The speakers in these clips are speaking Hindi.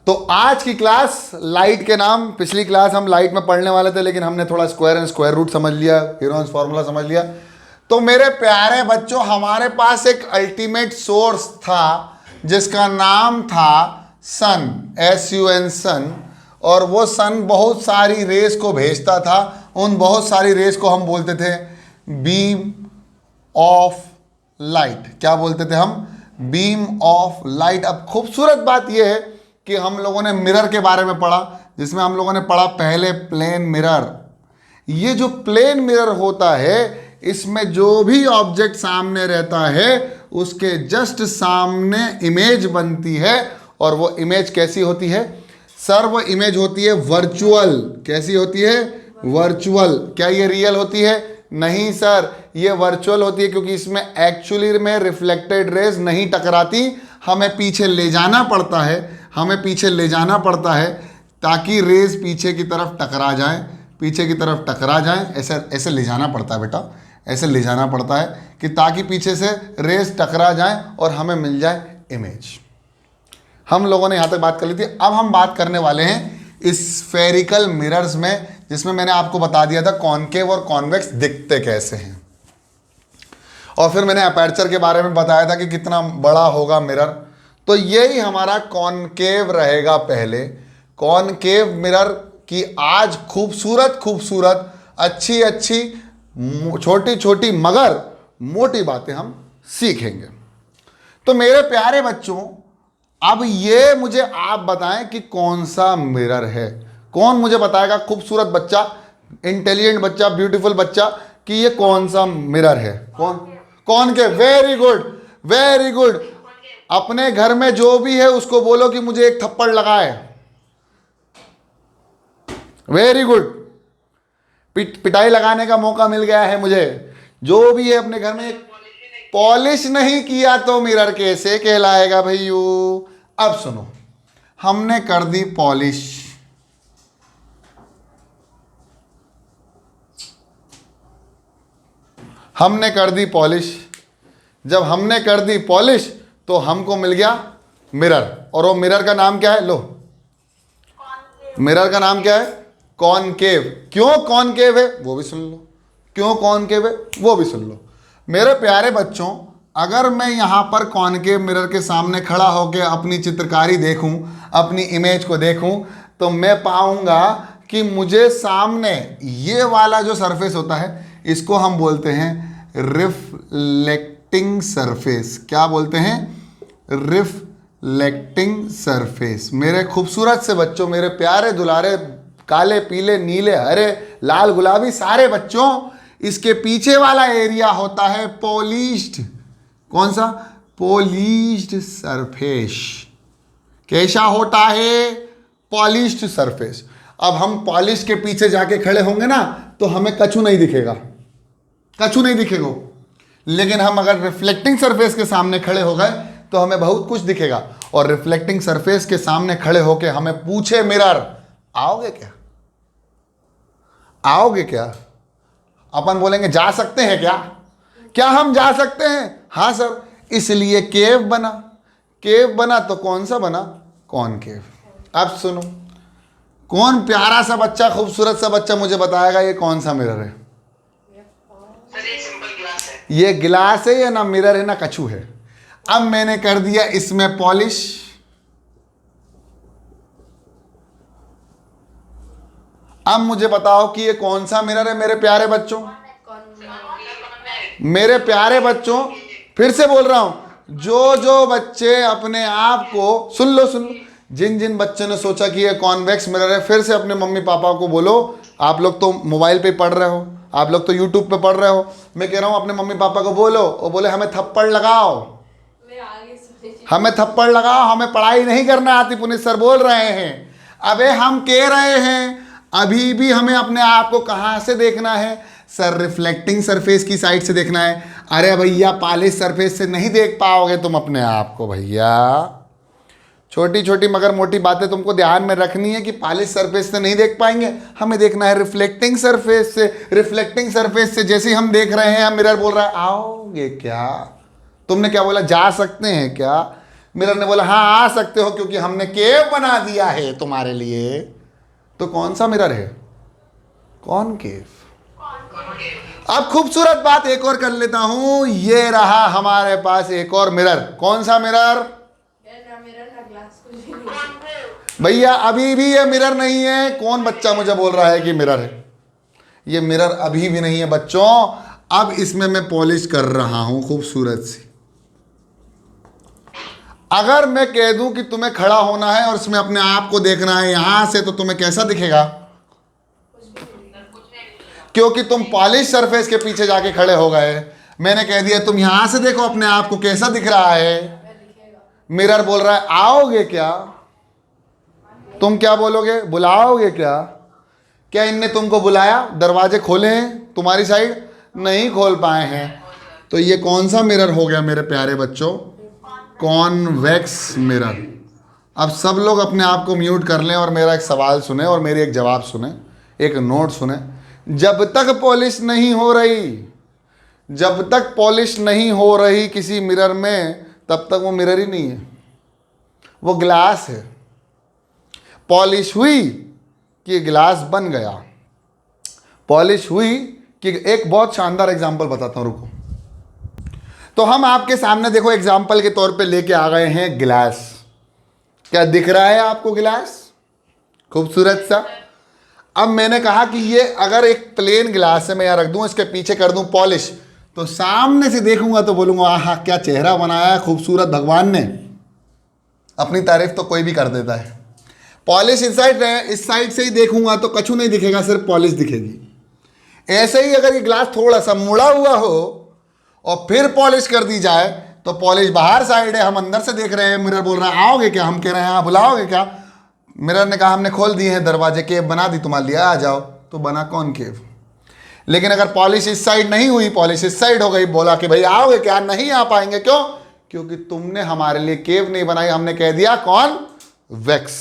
तो आज की क्लास लाइट के नाम, पिछली क्लास हम लाइट में पढ़ने वाले थे लेकिन हमने थोड़ा स्क्वायर एंड स्क्वायर रूट समझ लिया, हीरोन्स फॉर्मूला समझ लिया। तो मेरे प्यारे बच्चों, हमारे पास एक अल्टीमेट सोर्स था जिसका नाम था सन, SUN सन, और वो सन बहुत सारी रेस को भेजता था। उन बहुत सारी रेस को हम बोलते थे बीम ऑफ लाइट। क्या बोलते थे हम? Beam of light. अब खूबसूरत बात यह है कि हम लोगों ने मिरर के बारे में पढ़ा, जिसमें हम लोगों ने पढ़ा पहले प्लेन मिरर। ये जो प्लेन मिरर होता है, इसमें जो भी ऑब्जेक्ट सामने रहता है उसके जस्ट सामने इमेज बनती है, और वो इमेज कैसी होती है सर? वो इमेज होती है वर्चुअल। कैसी होती है? वर्चुअल। क्या ये रियल होती है? नहीं सर, ये वर्चुअल होती है, क्योंकि इसमें एक्चुअली में रिफ्लेक्टेड रेज नहीं टकराती। हमें पीछे ले जाना पड़ता है, हमें पीछे ले जाना पड़ता है ताकि रेज पीछे की तरफ टकरा जाए, पीछे की तरफ टकरा जाए। ऐसे ऐसे ले जाना पड़ता है बेटा, ऐसे ले जाना पड़ता है कि ताकि पीछे से रेज टकरा जाए और हमें मिल जाए इमेज। हम लोगों ने यहाँ तक बात कर ली थी। अब हम बात करने वाले हैं स्फेरिकल मिरर्स में, जिसमें मैंने आपको बता दिया था कॉनकेव और कॉन्वेक्स दिखते कैसे हैं, और फिर मैंने अपर्चर के बारे में बताया था कि कितना बड़ा होगा मिरर। तो यही हमारा कॉनकेव रहेगा पहले। कॉनकेव मिरर की आज खूबसूरत खूबसूरत, अच्छी अच्छी, छोटी छोटी मगर मोटी बातें हम सीखेंगे। तो मेरे प्यारे बच्चों, अब ये मुझे आप बताएं कि कौन सा मिरर है। कौन मुझे बताएगा? खूबसूरत बच्चा, इंटेलिजेंट बच्चा, ब्यूटीफुल बच्चा, कि ये कौन सा मिरर है? कौन के? Very good, very good. अपने घर में जो भी है उसको बोलो कि मुझे एक थप्पड़ लगाए। Very good. पिटाई लगाने का मौका मिल गया है मुझे। जो भी है अपने घर में, पॉलिश नहीं किया तो मिरर कैसे कहलाएगा भैयू? अब सुनो, हमने कर दी पॉलिश, हमने कर दी पॉलिश। जब हमने कर दी पॉलिश तो हमको मिल गया मिरर, और वो मिरर का नाम क्या है? लो, मिरर का नाम क्या है? कॉनकेव। क्यों कॉनकेव है वो भी सुन लो, क्यों कॉनकेव है वो भी सुन लो। मेरे प्यारे बच्चों, अगर मैं यहाँ पर कॉनकेव मिरर के सामने खड़ा होकर अपनी चित्रकारी देखूं, अपनी इमेज को देखूं, तो मैं पाऊंगा कि मुझे सामने ये वाला जो सरफेस होता है, इसको हम बोलते हैं रिफ्लेक्टिंग सरफेस। क्या बोलते हैं? Reflecting surface. मेरे खूबसूरत से बच्चों, मेरे प्यारे दुलारे, काले पीले नीले हरे लाल गुलाबी सारे बच्चों, इसके पीछे वाला एरिया होता है पॉलिश्ड। कौन सा? Polished surface. कैसा होता है? Polished surface. अब हम पॉलिश के पीछे जाके खड़े होंगे ना, तो हमें कछु नहीं दिखेगा, कछु नहीं दिखेगा। लेकिन हम अगर रिफ्लेक्टिंग सरफेस के सामने खड़े हो गए तो हमें बहुत कुछ दिखेगा। और रिफ्लेक्टिंग सरफेस के सामने खड़े होके हमें पूछे मिरर, आओगे क्या? आओगे क्या? अपन बोलेंगे जा सकते हैं क्या? क्या हम जा सकते हैं? हाँ सर। इसलिए केव बना। केव बना तो कौन सा बना? कॉनकेव। अब सुनो, कौन प्यारा सा बच्चा, खूबसूरत सा बच्चा मुझे बताएगा ये कौन सा मिरर है? ये गिलास है या ना मिरर है ना कछु है। अब मैंने कर दिया इसमें पॉलिश, अब मुझे बताओ कि ये कौन सा मिरर है मेरे प्यारे बच्चों? मेरे प्यारे बच्चों, फिर से बोल रहा हूं, जो जो बच्चे अपने आप को, सुन लो सुन लो, जिन जिन बच्चों ने सोचा कि ये कॉन्वेक्स मिरर है, फिर से अपने मम्मी पापा को बोलो। आप लोग तो मोबाइल पे पढ़ रहे हो, आप लोग तो यूट्यूब पे पढ़ रहे हो, मैं कह रहा हूं अपने मम्मी पापा को बोलो, वो बोले हमें थप्पड़ लगाओ, हमें थप्पड़ लगाओ, हमें पढ़ाई नहीं करना आती, पुनीत सर बोल रहे हैं। अबे हम कह रहे हैं अभी भी हमें अपने आप को कहाँ से देखना है? सर रिफ्लेक्टिंग सरफेस की साइड से देखना है। अरे भैया पॉलिश सरफेस से नहीं देख पाओगे तुम अपने आप को भैया। छोटी छोटी मगर मोटी बातें तुमको ध्यान में रखनी है कि पॉलिश सरफेस से नहीं देख पाएंगे, हमें देखना है रिफ्लेक्टिंग सरफेस से। रिफ्लेक्टिंग सरफेस से जैसे ही हम देख रहे हैं, मिरर बोल रहा है आओगे क्या? तुमने क्या बोला? जा सकते हैं क्या? मिरर ने बोला हाँ आ सकते हो क्योंकि हमने केव बना दिया है तुम्हारे लिए। तो कौन सा मिरर है? कॉनकेव। अब खूबसूरत बात एक और कर लेता हूं, ये रहा हमारे पास एक और मिरर। कौन सा मिरर? भैया अभी भी ये मिरर नहीं है। कौन बच्चा मुझे बोल रहा है कि मिरर है? ये मिरर अभी भी नहीं है बच्चों। अब इसमें मैं पॉलिश कर रहा हूं खूबसूरत सी। अगर मैं कह दूं कि तुम्हें खड़ा होना है और इसमें अपने आप को देखना है यहां से, तो तुम्हें कैसा दिखेगा? क्योंकि तुम पॉलिश सरफेस के पीछे जाके खड़े हो गए। मैंने कह दिया तुम यहां से देखो अपने आप को, कैसा दिख रहा है? मिरर बोल रहा है आओगे क्या? तुम क्या बोलोगे? बुलाओगे क्या? क्या इनने तुमको बुलाया? दरवाजे खोले हैं तुम्हारी साइड? नहीं खोल पाए हैं। तो ये कौन सा मिरर हो गया मेरे प्यारे बच्चों? Convex mirror. अब सब लोग अपने आप को म्यूट कर लें और मेरा एक सवाल सुने और मेरी एक जवाब सुने, एक नोट सुने। जब तक पॉलिश नहीं हो रही, जब तक पॉलिश नहीं हो रही किसी मिरर में, तब तक वो मिरर ही नहीं है, वो ग्लास है। पॉलिश हुई कि ग्लास बन गया। पॉलिश हुई कि एक बहुत शानदार एग्जांपल बताता हूं, रुको। तो हम आपके सामने देखो एग्जांपल के तौर पे लेके आ गए हैं गिलास। क्या दिख रहा है आपको गिलास? खूबसूरत सा। अब मैंने कहा कि ये अगर एक प्लेन गिलास है, मैं यहाँ रख दूं, इसके पीछे कर दूं पॉलिश, तो सामने से देखूंगा तो बोलूंगा आहा क्या चेहरा बनाया है खूबसूरत भगवान ने। अपनी तारीफ तो कोई भी कर देता है। पॉलिश इस साइड से ही देखूंगा तो कछु नहीं दिखेगा, सिर्फ पॉलिश दिखेगी। ऐसे ही अगर ये ग्लास थोड़ा सा मुड़ा हुआ हो और फिर पॉलिश कर दी जाए तो पॉलिश बाहर साइड है, हम अंदर से देख रहे हैं। मिरर बोल रहा है आओगे क्या? हम कह रहे हैं हाँ बुलाओगे क्या? मिरर ने कहा हमने खोल दिए हैं दरवाजे, केव बना दी तुम्हारे लिए, आ जाओ। तो बना कॉनकेव। लेकिन अगर पॉलिश इस साइड नहीं हुई, पॉलिश इस साइड हो गई, बोला कि भाई आओगे क्या? नहीं आ पाएंगे। क्यों? क्योंकि तुमने हमारे लिए केव नहीं बनाई, हमने कह दिया कॉनवेक्स।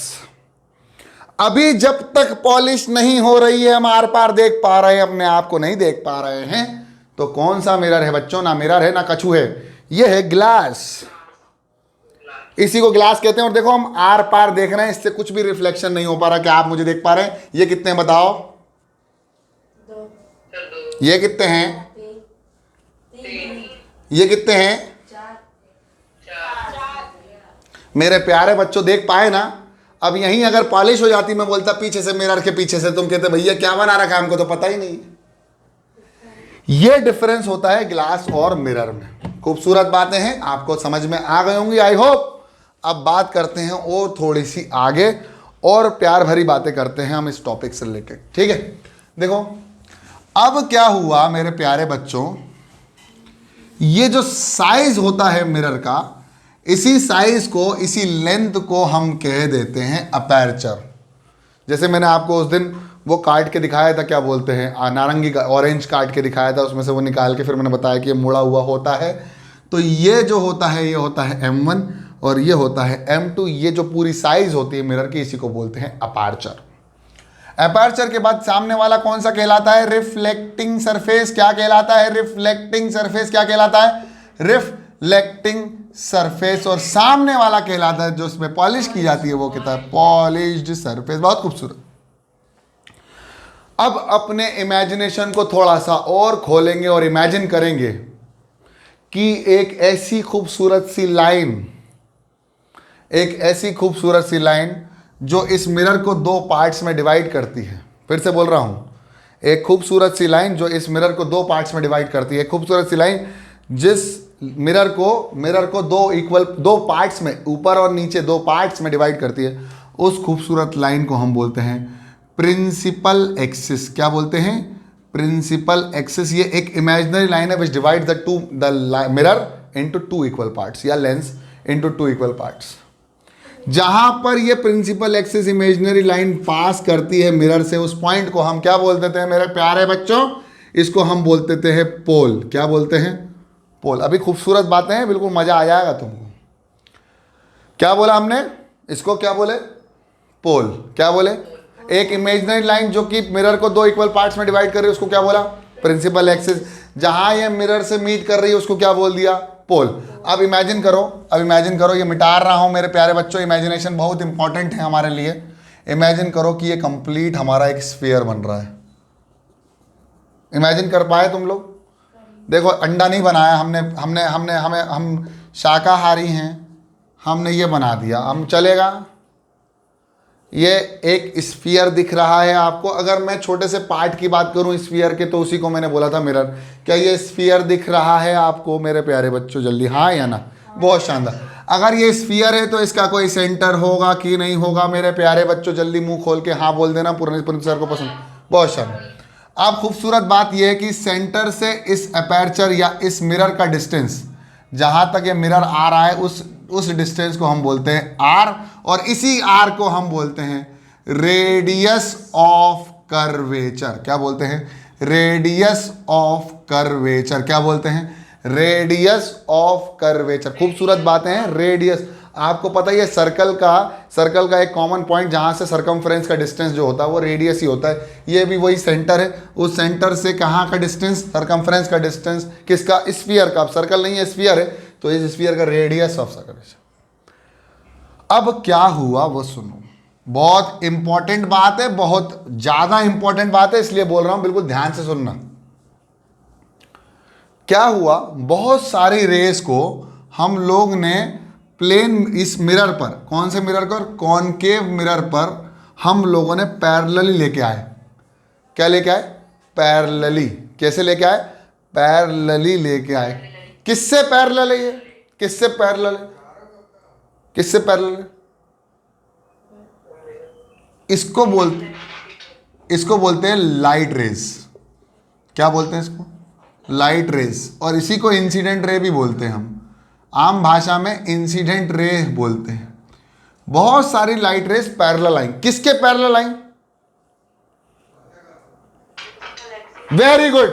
अभी जब तक पॉलिश नहीं हो रही है, हम आर पार देख पा रहे हैं, अपने आप को नहीं देख पा रहे हैं, तो कौन सा मिरर है बच्चों? ना मिरर है ना कछु है, ये है ग्लास। इसी को ग्लास कहते हैं। और देखो हम आर पार देख रहे हैं, इससे कुछ भी रिफ्लेक्शन नहीं हो पा रहा। क्या आप मुझे देख पा रहे हैं? ये कितने हैं बताओ? ये कितने हैं? ये कितने हैं? मेरे प्यारे बच्चों देख पाए ना? अब यहीं अगर पॉलिश हो जाती, मैं बोलता पीछे से, मिरर के पीछे से, तुम कहते भैया क्या बना रखा है, हमको तो पता ही नहीं। ये डिफरेंस होता है ग्लास और मिरर में। खूबसूरत बातें हैं, आपको समझ में आ गई होंगी आई होप। अब बात करते हैं और थोड़ी सी आगे, और प्यार भरी बातें करते हैं हम इस टॉपिक से रिलेटेड। ठीक है, देखो अब क्या हुआ मेरे प्यारे बच्चों, ये जो साइज होता है मिरर का, इसी साइज को, इसी लेंथ को हम कह देते हैं अपर्चर। जैसे मैंने आपको उस दिन वो काट के दिखाया था, क्या बोलते हैं, नारंगी का, ऑरेंज काट के दिखाया था, उसमें से वो निकाल के फिर मैंने बताया कि ये मुड़ा हुआ होता है। तो ये जो होता है, ये होता है M1 और ये होता है M2। ये जो पूरी साइज होती है मिरर की, इसी को बोलते हैं अपर्चर। अपर्चर के बाद सामने वाला कौन सा कहलाता है? Reflecting surface. क्या कहलाता है? Reflecting surface. क्या कहलाता है? Reflecting surface. और सामने वाला कहलाता है, जो उसमें पॉलिश की जाती है, वो कहता है पॉलिश्ड सरफेस। बहुत खूबसूरत। अब अपने इमेजिनेशन को थोड़ा सा और खोलेंगे और इमेजिन करेंगे कि एक ऐसी खूबसूरत सी लाइन, एक ऐसी खूबसूरत सी लाइन जो इस मिरर को दो पार्ट्स में डिवाइड करती है। फिर से बोल रहा हूं, एक खूबसूरत सी लाइन जो इस मिरर को दो पार्ट्स में डिवाइड करती है। खूबसूरत सी लाइन जिस मिरर को दो पार्ट्स में, ऊपर और नीचे दो पार्ट्स में डिवाइड करती है, उस खूबसूरत लाइन को हम बोलते हैं प्रिंसिपल एक्सिस। क्या बोलते हैं? Principal axis. ये एक इमेजिनरी लाइन है which divide the mirror into two equal parts, या lens into two equal parts. जहां पर ये principal axis imaginary line pass करती है मिरर से, उस पॉइंट को हम क्या बोल देते हैं मेरे प्यारे बच्चों? इसको हम बोल देते हैं पोल। क्या बोलते हैं? पोल। अभी खूबसूरत बातें हैं, बिल्कुल मजा आ जाएगा तुमको। क्या बोला हमने? इसको क्या बोले? पोल। क्या बोले? एक इमेजिनरी लाइन जो कि मिरर को दो इक्वल पार्ट्स में डिवाइड कर रही है, उसको क्या बोला? Principal axis. जहां ये मिरर से मीट कर रही है, उसको क्या बोल दिया? पोल। अब इमेजिन करो, ये मिटा रहा हूं मेरे प्यारे बच्चों, इमेजिनेशन बहुत इंपॉर्टेंट है हमारे लिए। इमेजिन करो कि ये कंप्लीट हमारा एक स्फीयर बन रहा है। इमेजिन कर पाए तुम लोग? देखो अंडा नहीं बनाया हमने हमने हमने हमें हम शाकाहारी हैं, हमने ये बना दिया, हम चलेगा? ये एक स्फीयर दिख रहा है आपको। अगर मैं छोटे से पार्ट की बात करूं स्फीयर के, तो उसी को मैंने बोला था मिरर। क्या ये स्फीयर दिख रहा है आपको मेरे प्यारे बच्चों? जल्दी हाँ या ना? बहुत शानदार। अगर ये स्फीयर है तो इसका कोई सेंटर होगा कि नहीं होगा मेरे प्यारे बच्चों? जल्दी मुंह खोल के हाँ बोल देना, पूर्ण सर को पसंद। बहुत शानदार। अब खूबसूरत बात यह है कि सेंटर से इस अपर्चर या इस मिरर का डिस्टेंस, जहां तक ये मिरर आ रहा है उस डिस्टेंस को हम बोलते हैं आर, और इसी आर को हम बोलते हैं रेडियस ऑफ कर्वेचर। क्या बोलते हैं? Radius of curvature. क्या बोलते हैं? Radius of curvature. खूबसूरत बातें हैं। रेडियस, आपको पता ही है सर्कल का एक कॉमन पॉइंट जहां से सरकमफ्रेंस का डिस्टेंस जो होता है वो रेडियस ही होता है। ये भी वही सेंटर है, उस सेंटर से कहाँ का डिस्टेंस? सरकमफ्रेंस का डिस्टेंस। किसका? स्फीयर का। अब सर्कल नहीं है स्फीयर है, तो इस स्फीयर का रेडियस ऑफ सर्कल। अब क्या हुआ वो सुनो, बहुत इंपॉर्टेंट बात है, बहुत ज्यादा इंपॉर्टेंट बात है, इसलिए बोल रहा हूं, बिल्कुल ध्यान से सुनना। क्या हुआ, बहुत सारी रेस को हम लोग ने प्लेन इस मिरर पर, कौन से मिरर पर? कॉनकेव मिरर पर हम लोगों ने पैरेलली लेके आए। क्या लेके आए? पैरेलली। कैसे लेके आए? पैरेलली लेके आए। किससे पैरेलल है ये? किससे पैरेलल है? किससे पैरेलल है? इसको बोलते हैं लाइट रेज। क्या बोलते हैं इसको? Light rays. और इसी को इंसिडेंट रे भी बोलते हैं, हम आम भाषा में इंसिडेंट रे बोलते हैं। बहुत सारी लाइट रेज पैरेलल आई। किसके पैरेलल आई? Very good.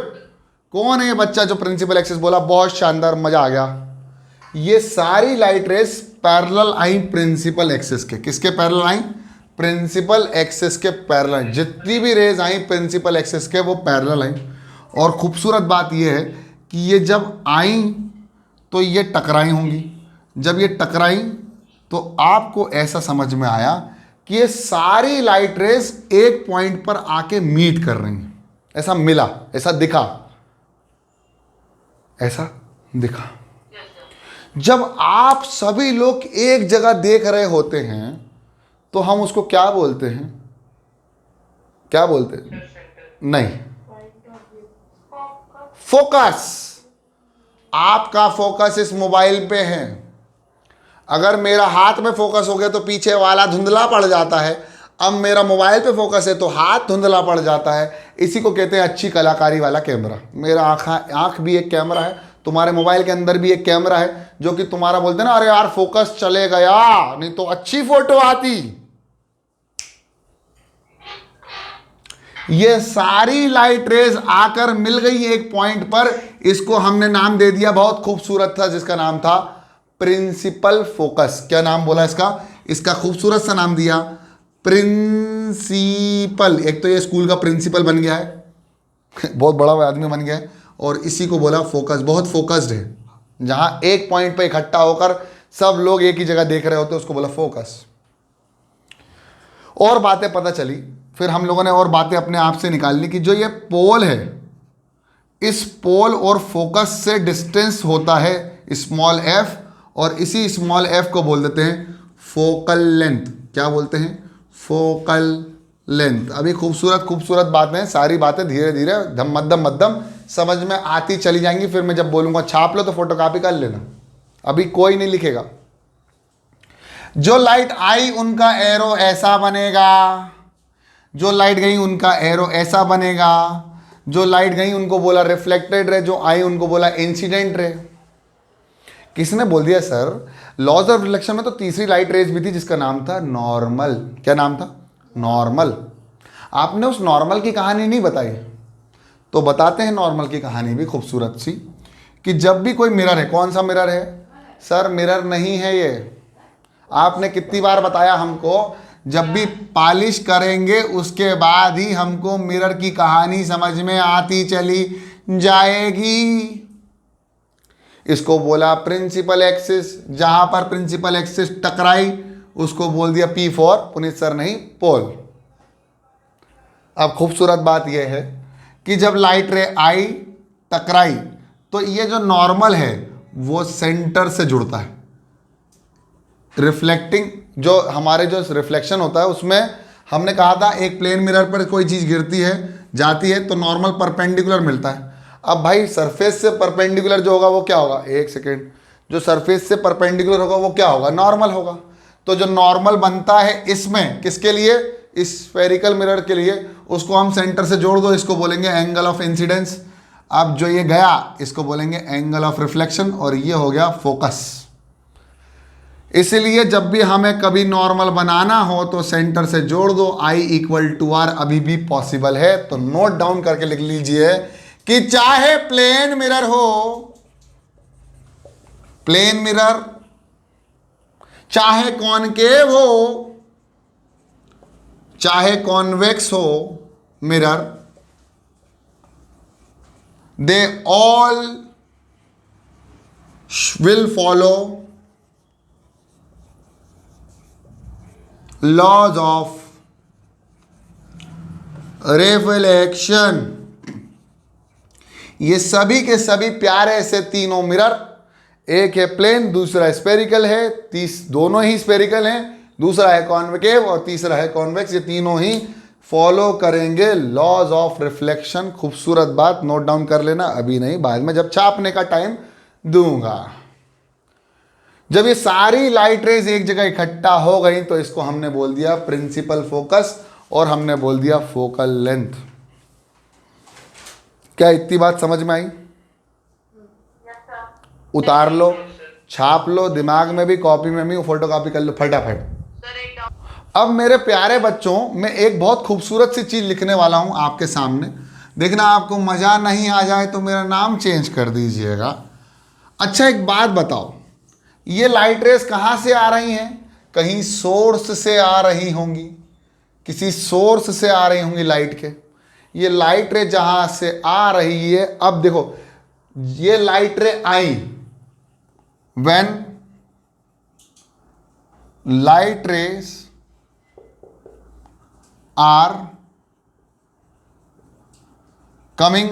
कौन है ये बच्चा जो प्रिंसिपल एक्सिस बोला? बहुत शानदार, मजा आ गया। ये सारी लाइट रेज पैरेलल आई प्रिंसिपल एक्सिस के। किसके पैरेलल आई? प्रिंसिपल एक्सिस के पैरेलल। जितनी भी रेज आई प्रिंसिपल एक्सिस के, वो पैरेलल आई। और खूबसूरत बात यह है कि ये जब आई तो ये टकराई होंगी। जब ये टकराई तो आपको ऐसा समझ में आया कि ये सारी लाइट रेज एक पॉइंट पर आके मीट कर रही हैं। ऐसा मिला, ऐसा दिखा, ऐसा दिखा। जब आप सभी लोग एक जगह देख रहे होते हैं तो हम उसको क्या बोलते हैं? क्या बोलते हैं? नहीं, फोकस। आपका फोकस इस मोबाइल पे है। अगर मेरा हाथ में फोकस हो गया तो पीछे वाला धुंधला पड़ जाता है। अब मेरा मोबाइल पे फोकस है तो हाथ धुंधला पड़ जाता है। इसी को कहते हैं अच्छी कलाकारी वाला कैमरा। मेरा आँख भी एक कैमरा है, तुम्हारे मोबाइल के अंदर भी एक कैमरा है, जो कि तुम्हारा बोलते हैं ना, अरे यार फोकस चले गया, नहीं तो अच्छी फोटो आती। ये सारी लाइट रेज आकर मिल गई एक पॉइंट पर। इसको हमने नाम दे दिया, बहुत खूबसूरत था, जिसका नाम था प्रिंसिपल फोकस। क्या नाम बोला इसका? इसका खूबसूरत सा नाम दिया प्रिंसिपल। एक तो ये स्कूल का प्रिंसिपल बन गया है, बहुत बड़ा आदमी बन गया है, और इसी को बोला फोकस। बहुत फोकस्ड है, जहां एक पॉइंट पे इकट्ठा होकर सब लोग एक ही जगह देख रहे होते हैं, उसको बोला फोकस। और बातें पता चली, फिर हम लोगों ने और बातें अपने आप से निकालनी कि जो ये पोल है, इस पोल और फोकस से डिस्टेंस होता है स्मॉल एफ, और इसी स्मॉल एफ को बोल देते हैं फोकल लेंथ। क्या बोलते हैं? Focal length. अभी खूबसूरत बातें, सारी बातें धीरे धीरे मध्यम समझ में आती चली जाएंगी। फिर मैं जब बोलूंगा छाप लो तो फोटोकॉपी कर लेना, अभी कोई नहीं लिखेगा। जो लाइट आई उनका एरो ऐसा बनेगा, जो लाइट गई उनका एरो ऐसा बनेगा। जो लाइट गई उनको बोला रिफ्लेक्टेड रे, जो आई उनको बोला इंसिडेंट रे। किसने बोल दिया सर? लॉज ऑफ रिफ्लेक्शन में तो तीसरी लाइट रेज भी थी जिसका नाम था नॉर्मल। क्या नाम था? नॉर्मल। आपने उस नॉर्मल की कहानी नहीं बताई, तो बताते हैं नॉर्मल की कहानी भी खूबसूरत सी। कि जब भी कोई मिरर है, कौन सा मिरर है सर? मिरर नहीं है ये। आपने कितनी बार बताया हमको, जब भी पॉलिश करेंगे उसके बाद ही हमको मिरर की कहानी समझ में आती चली जाएगी। इसको बोला प्रिंसिपल एक्सिस, जहां पर प्रिंसिपल एक्सिस टकराई उसको बोल दिया P फॉर पुनीत सर नहीं पोल। अब खूबसूरत बात यह है कि जब लाइट रे आई टकराई तो ये जो नॉर्मल है वो सेंटर से जुड़ता है। रिफ्लेक्टिंग जो हमारे जो रिफ्लेक्शन होता है उसमें हमने कहा था एक प्लेन मिरर पर कोई चीज़ गिरती है जाती है तो नॉर्मल परपेंडिकुलर मिलता है। अब भाई सरफेस से परपेंडिकुलर जो होगा वो क्या होगा, एक सेकेंड, जो सरफेस से परपेंडिकुलर होगा वो क्या होगा, नॉर्मल होगा। तो जो नॉर्मल बनता है इसमें किसके लिए, इस स्फेरिकल मिरर के लिए, उसको हम सेंटर से जोड़ दो, इसको बोलेंगे एंगल ऑफ इंसिडेंस। अब जो ये गया इसको बोलेंगे एंगल ऑफ रिफ्लेक्शन और ये हो गया फोकस। इसलिए जब भी हमें कभी नॉर्मल बनाना हो तो सेंटर से जोड़ दो, I इक्वल टू R अभी भी पॉसिबल है। तो नोट डाउन करके लिख लीजिए कि चाहे प्लेन मिरर हो, प्लेन मिरर, चाहे कॉनकेव हो, चाहे कॉन्वेक्स हो mirror, they all will follow laws of reflection. ये सभी के सभी प्यारे से तीनों मिरर, एक है प्लेन, दूसरा स्फेरिकल है, दोनों ही स्फेरिकल हैं, दूसरा है कॉन्वेकेव और तीसरा है कॉन्वेक्स, ये तीनों ही फॉलो करेंगे लॉज ऑफ रिफ्लेक्शन। खूबसूरत बात, नोट डाउन कर लेना, अभी नहीं, बाद में जब छापने का टाइम दूंगा। जब ये सारी लाइट रेज एक जगह इकट्ठा हो गई तो इसको हमने बोल दिया प्रिंसिपल फोकस और हमने बोल दिया फोकल लेंथ। क्या इतनी बात समझ में आई? उतार लो, छाप लो, दिमाग में भी कॉपी में भी फोटो कॉपी कर लो फटाफट। अब मेरे प्यारे बच्चों, मैं एक बहुत खूबसूरत सी चीज लिखने वाला हूं आपके सामने, देखना आपको मजा नहीं आ जाए तो मेरा नाम चेंज कर दीजिएगा। अच्छा एक बात बताओ, ये लाइट रेस कहाँ से आ रही हैं? कहीं सोर्स से आ रही होंगी, किसी सोर्स से आ रही होंगी लाइट के। ये लाइट रे जहां से आ रही है, अब देखो ये लाइट रे आई, when light rays are coming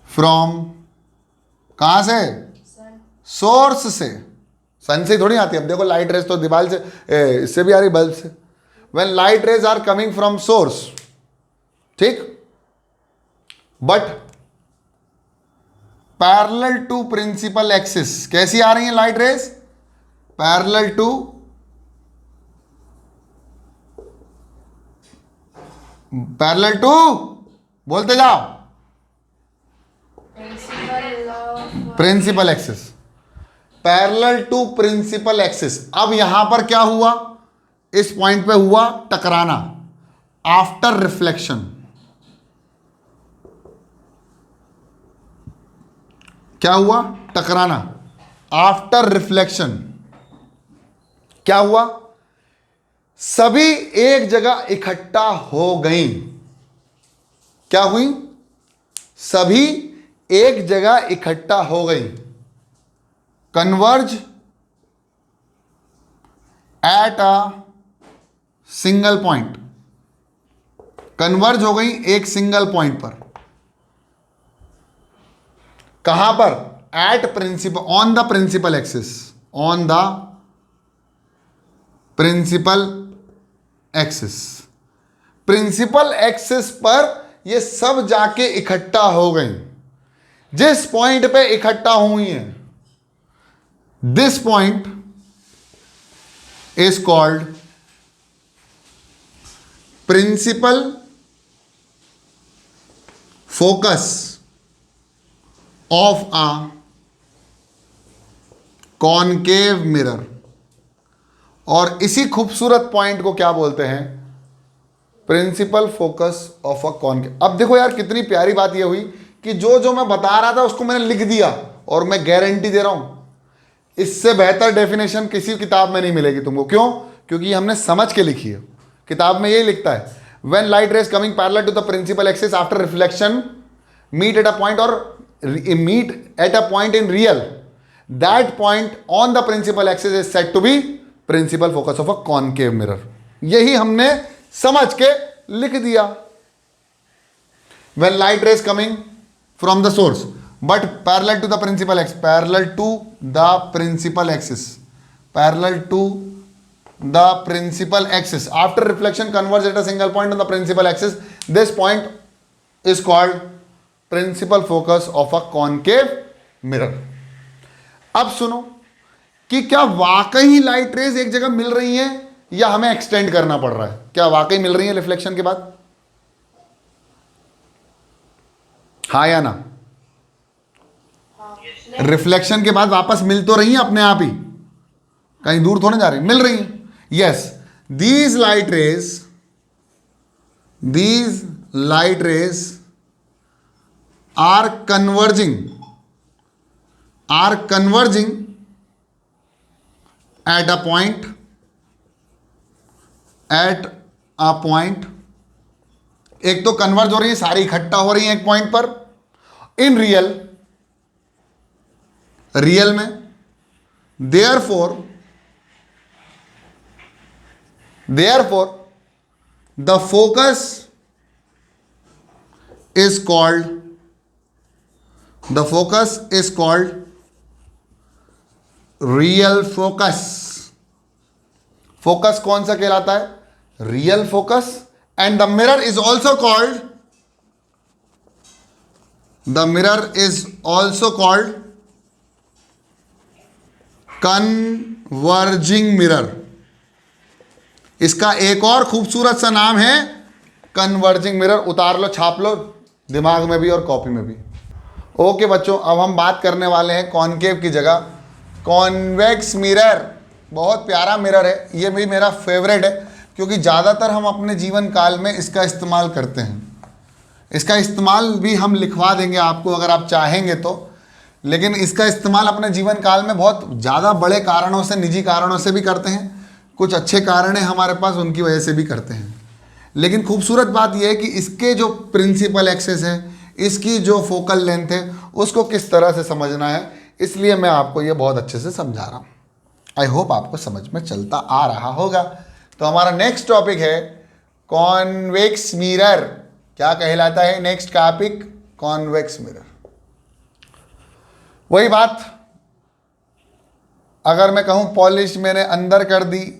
from, कहां से? सोर्स से। सन से थोड़ी आती है। अब देखो लाइट रेज तो दीवार से, इससे भी आ रही, बल्ब से। When light rays are coming from source, ठीक, but parallel to principal axis. कैसी आ रही है लाइट रेज? पैरेलल टू बोलते जाओ, principal axis, parallel to principal axis. अब यहां पर क्या हुआ? इस पॉइंट पे हुआ टकराना आफ्टर रिफ्लेक्शन। क्या हुआ? टकराना आफ्टर रिफ्लेक्शन। क्या हुआ? सभी एक जगह इकट्ठा हो गई। क्या हुई? सभी एक जगह इकट्ठा हो गई। Converge at a single point, converge हो गई एक सिंगल पॉइंट पर। कहां पर? At principal, on the principal axis, on the principal axis. Principal axis पर ये सब जाके इकट्ठा हो गई। जिस पॉइंट पे इकट्ठा हुई हैं, this point is called principal focus of a concave mirror. और इसी खूबसूरत पॉइंट को क्या बोलते हैं? Principal focus of a concave. अब देखो यार कितनी प्यारी बात यह हुई कि जो जो मैं बता रहा था उसको मैंने लिख दिया, और मैं गारंटी दे रहा हूं इससे बेहतर डेफिनेशन किसी किताब में नहीं मिलेगी तुमको। क्यों? क्योंकि हमने समझ के लिखी है। किताब में यही लिखता है, when light rays coming parallel to the principal axis after reflection meet at a point, और meet at a point in real, that point on the principal axis is said to be principal focus of a concave mirror. यही हमने समझ के लिख दिया. When light rays coming from the source but parallel to the principal axis, parallel to the principal axis, parallel to the principal axis, after reflection converges at a single point on the principal axis, this point is called principal focus of a concave mirror. अब सुनो कि क्या वाकई लाइट रेज एक जगह मिल रही हैं या हमें एक्सटेंड करना पड़ रहा है? क्या वाकई मिल रही है रिफ्लेक्शन के बाद? हाँ या ना? रिफ्लेक्शन के बाद वापस मिल तो रही है अपने आप ही, कहीं दूर थोड़ी जा रही, मिल रही है. Yes, these light rays are converging at a point एक तो कन्वर्ज हो रही है, सारी इकट्ठा हो रही है एक पॉइंट पर. इन रियल में therefore the focus is called real focus. Focus कौन सा कहलाता है? Real focus. And the mirror is also called converging mirror. इसका एक और खूबसूरत सा नाम है कन्वर्जिंग मिरर. उतार लो, छाप लो दिमाग में भी और कॉपी में भी. ओके बच्चों, अब हम बात करने वाले हैं कॉनकेव की जगह कॉन्वेक्स मिरर. बहुत प्यारा मिरर है, ये भी मेरा फेवरेट है क्योंकि ज़्यादातर हम अपने जीवन काल में इसका इस्तेमाल करते हैं. इसका इस्तेमाल भी हम लिखवा देंगे आपको अगर आप चाहेंगे तो, लेकिन इसका इस्तेमाल अपने जीवन काल में बहुत ज़्यादा बड़े कारणों से, निजी कारणों से भी करते हैं. कुछ अच्छे कारण हैं हमारे पास, उनकी वजह से भी करते हैं. लेकिन खूबसूरत बात यह है कि इसके जो प्रिंसिपल एक्सिस है, इसकी जो फोकल लेंथ है, उसको किस तरह से समझना है, इसलिए मैं आपको ये बहुत अच्छे से समझा रहा हूँ. आई होप आपको समझ में चलता आ रहा होगा. तो हमारा नेक्स्ट टॉपिक है कॉन्वेक्स मिरर. क्या कहलाता है नेक्स्ट टॉपिक? Convex mirror. वही बात, अगर मैं कहूँ पॉलिश मैंने अंदर कर दी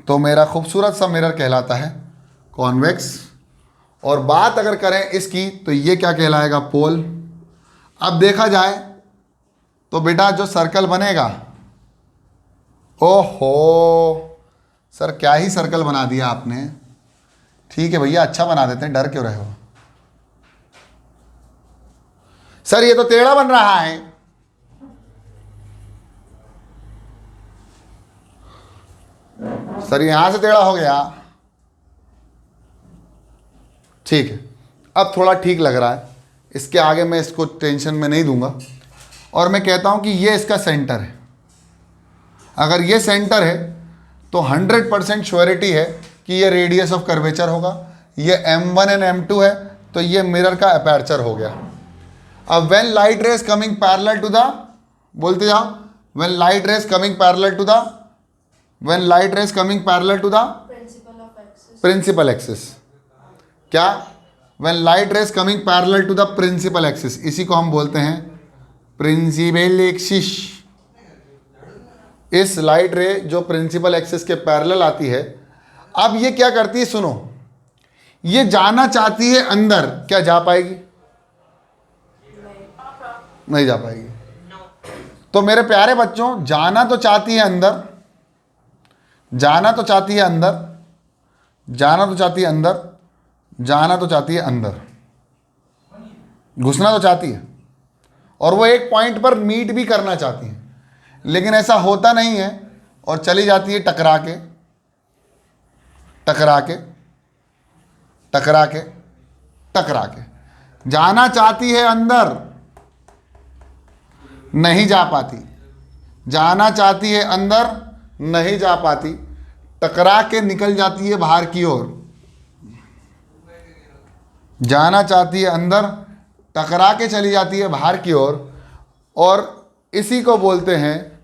तो मेरा खूबसूरत सा मिरर कहलाता है कॉन्वेक्स. और बात अगर करें इसकी तो ये क्या कहलाएगा? पोल. अब देखा जाए तो बेटा जो सर्कल बनेगा, ओहो सर क्या ही सर्कल बना दिया आपने. ठीक है भैया, अच्छा बना देते हैं, डर क्यों रहे हो? सर ये तो टेढ़ा बन रहा है. सर यहां से टेढ़ा हो गया. ठीक है, अब थोड़ा ठीक लग रहा है. इसके आगे मैं इसको टेंशन में नहीं दूंगा और मैं कहता हूं कि ये इसका सेंटर है. अगर ये सेंटर है तो 100% श्योरिटी है कि ये रेडियस ऑफ कर्वेचर होगा. ये M1 एंड M2 है तो ये मिरर का अपर्चर हो गया. अब when light rays coming parallel to the, बोलते जाओ, when light rays coming parallel to the, when light rays coming parallel to the principal axis. क्या? When light rays coming parallel to the principal axis, इसी को हम बोलते हैं प्रिंसिपल एक्सिस. इस लाइट रे जो प्रिंसिपल एक्सिस के पैरेलल आती है, अब ये क्या करती है? सुनो, ये जाना चाहती है अंदर, क्या जा पाएगी? नहीं जा पाएगी. तो मेरे प्यारे बच्चों, जाना तो चाहती है अंदर, जाना तो चाहती है अंदर, जाना तो चाहती है अंदर, जाना तो चाहती है अंदर, घुसना तो चाहती है, और वो एक पॉइंट पर मीट भी करना चाहती है. लेकिन ऐसा होता नहीं है और चली जाती है टकरा के, टकरा के, टकरा के, टकरा के. जाना चाहती है अंदर, नहीं जा पाती. जाना चाहती है अंदर, नहीं जा पाती, टकरा के निकल जाती है बाहर की ओर. जाना चाहती है अंदर, टकरा के चली जाती है बाहर की ओर, और इसी को बोलते हैं